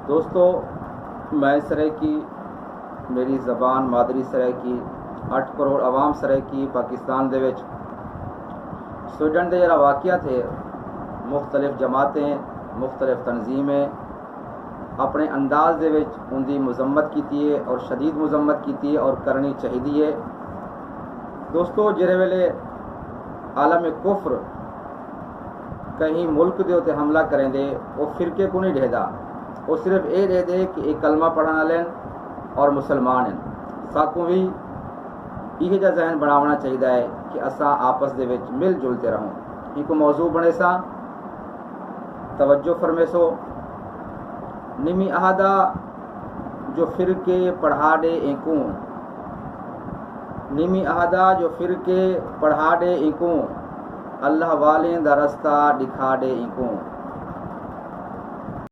दोस्तों मैं सराइकी मेरी ज़बान मादरी सराइकी 8 करोड़ आवाम सराइकी पाकिस्तान दे विच स्वीडन दे जरा वाक़या थे मुख्तलिफ जमातें मुख्तलिफ तंजीमें अपने अंदाज दे विच उनकी मजम्मत की है और शदीद मजम्मत की है और करनी चाहिए। दोस्तों जिहड़े वेले आलम कुफ्र कहीं मुल्क के उत्ते हमला करेंदे वो फिरके को नहीं ढेदा, वो सिर्फ ये ढेदे कि एक कलमा पढ़ने वाले और मुसलमान हैं। साकू भी यह जा जहन बनाना चाहिए है कि असा आपस दे विच मिल जुलते रहूँ। एक मौजू बने सा तवज्जो फरमेसो। निमी अहदा जो फिरके पढ़ा दे इंकू, निमी अहदा जो फिरके पढ़ा दे इंकू, अल्लाह वाले दा रस्ता दिखा दे इंकू।